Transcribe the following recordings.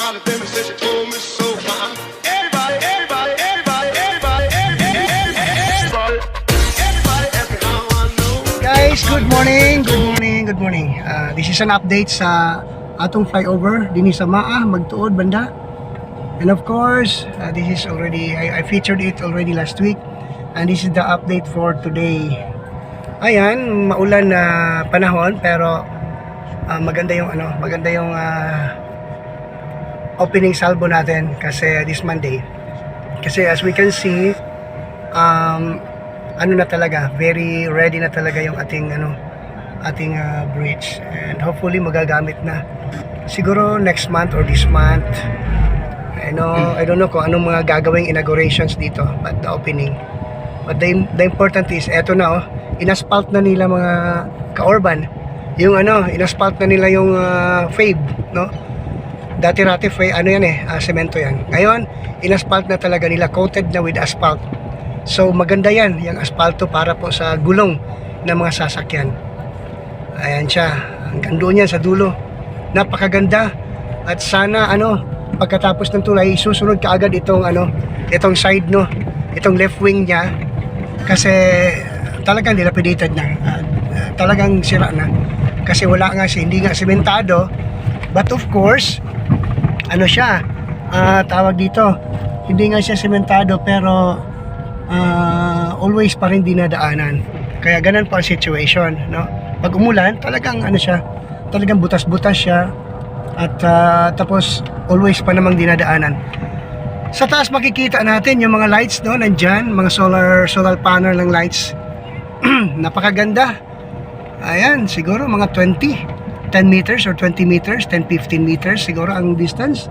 smiled at them and said she told me so. Everybody, everybody, everybody, everybody, everybody, everybody ask me how I know. Guys, good morning, good morning, good morning. This is an update sa atong flyover dinhi sa Maa, Magtuod banda. And of course, this is already I featured it already last week, and this is the update for today. Ayan, maulan na panahon pero maganda yung opening salvo natin kasi this Monday. Kasi as we can see, ano na talaga, very ready na talaga yung ating bridge, and hopefully magagamit na siguro next month or this month. I don't know kung anong mga gagawing inaugurations dito, but the opening. But the important is eto na, inasphalt na nila mga ka-urban. Yung inasphalt na nila yung fave, no? Dati-rati semento yan. Ngayon, inasphalt na talaga nila, coated na with asphalt. So maganda yan, yung asphalto para po sa gulong ng mga sasakyan. Ayan siya, hanggang doon yan sa dulo. Napakaganda. At sana pagkatapos ng tulay, susunod kaagad itong side, no, itong left wing niya, kasi talagang dilapidated na, talagang sira na kasi hindi nga sementado. But of course, tawag dito, hindi nga siya sementado pero always pa rin dinadaanan, kaya ganun po ang situation, no? Pag umulan, talagang talagang butas-butas siya, at tapos always pa namang dinadaanan. Sa taas makikita natin yung mga lights, no, nandyan, mga solar panel ng lights. Napakaganda. Ayan, siguro mga 10 meters or 20 meters, 10-15 meters siguro ang distance.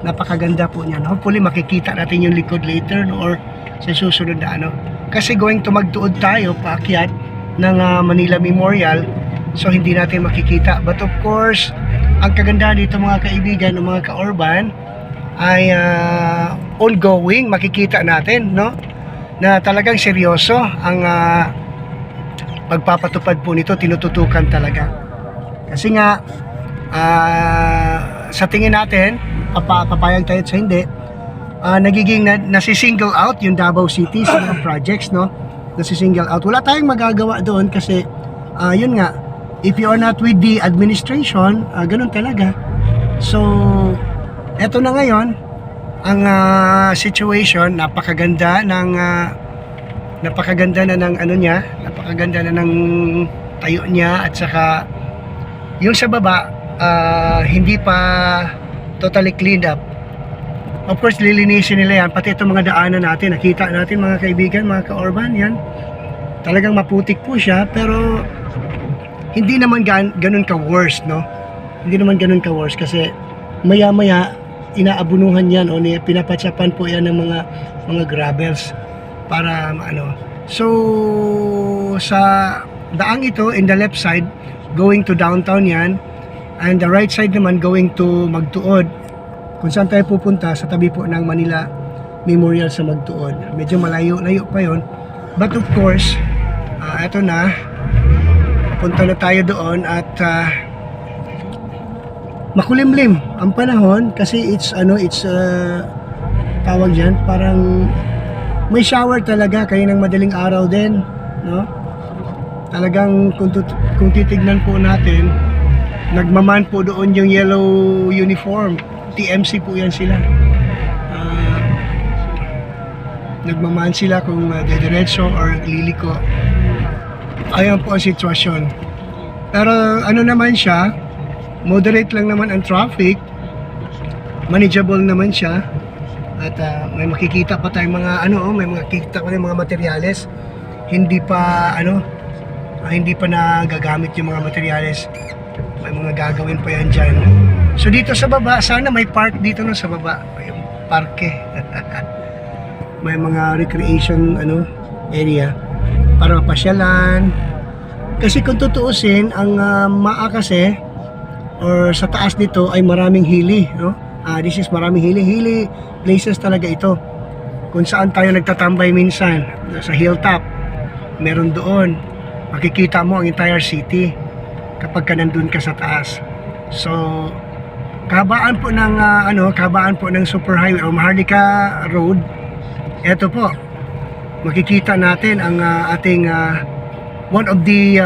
Napakaganda po niyan. Hopefully makikita natin yung likod later, no, or sa susunod na kasi going to Magtuod tayo paakyat ng Manila Memorial, so hindi natin makikita. But of course, ang kagandahan dito mga kaibigan, ng mga ka-urban, ay ongoing, makikita natin, no, na talagang seryoso ang pagpapatupad po nito, tinututukan talaga. Kasi nga sa tingin natin, papayag tayo sa hindi, nagiging nasi-single out yung Davao City sa mga projects, no, nasi-single out. Wala tayong magagawa doon kasi yun nga, if you are not with the administration, ganun talaga. So eto na ngayon ang situation. Napakaganda na ng tayo niya, at saka yung sa baba hindi pa totally cleaned up. Of course, lilinisin nila yan, pati itong mga daanan natin. Nakita natin mga kaibigan, mga ka-urban, yan talagang maputik po siya, pero hindi naman ganun ka-worse, no? Hindi naman ganun ka-worse kasi maya-maya inaabunuhan yan, o pinapatsapan po yan ng mga gravels para So sa daang ito, in the left side going to downtown yan, and the right side naman going to Magtuod, kung saan tayo pupunta, sa tabi po ng Manila Memorial sa Magtuod. Medyo malayo-layo pa yon, but of course eto na, punta na tayo doon, at makulimlim ang panahon kasi it's tawag dyan, parang may shower talaga kayo ng madaling araw din, no? Talagang kung titignan po natin, nagmaman po doon yung yellow uniform, TMC po yan sila. Nagmaman sila kung dediretso or liliko. Ayan po ang sitwasyon. Pero naman siya, moderate lang naman ang traffic, manageable naman siya, at may makikita pa tayong mga may makikita pa tayong mga materyales, hindi pa nagagamit yung mga materyales, may mga gagawin pa yan dyan. So dito sa baba, sana may park dito sa baba, yung parke. May mga recreation area para mapasyalan, kasi kung tutuusin ang Maa kasi, or sa taas nito, ay maraming hili, no? This is maraming hili places talaga ito, kung saan tayo nagtatambay minsan sa hilltop. Meron doon, makikita mo ang entire city kapag ka nandun ka sa taas. So Kabaan po ng kabaan po ng Superhighway o Maharlika Road. Ito po. Makikita natin ang ating one of the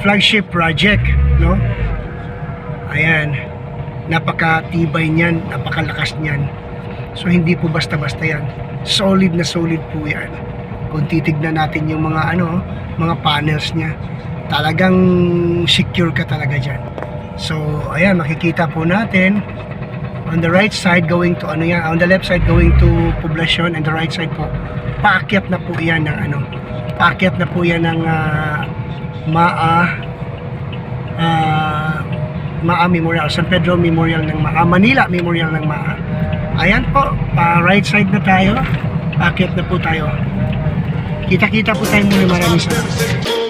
flagship project, no? Ayan. Napakatibay niyan, napakalakas niyan. So hindi po basta-basta 'yan. Solid na solid po 'yan. Kung titignan natin yung mga mga panels niya, talagang secure ka talaga diyan. So ayan, makikita po natin on the right side going to on the left side going to Poblacion, and the right side po paakyat na po 'yan ng paakyat na po 'yan ng MAA Memorial, San Pedro Memorial ng MAA, Manila Memorial ng MAA. Ayan po, right side na tayo. Paakyat na po tayo. Kita-kita po tayo muna, maraming salamat.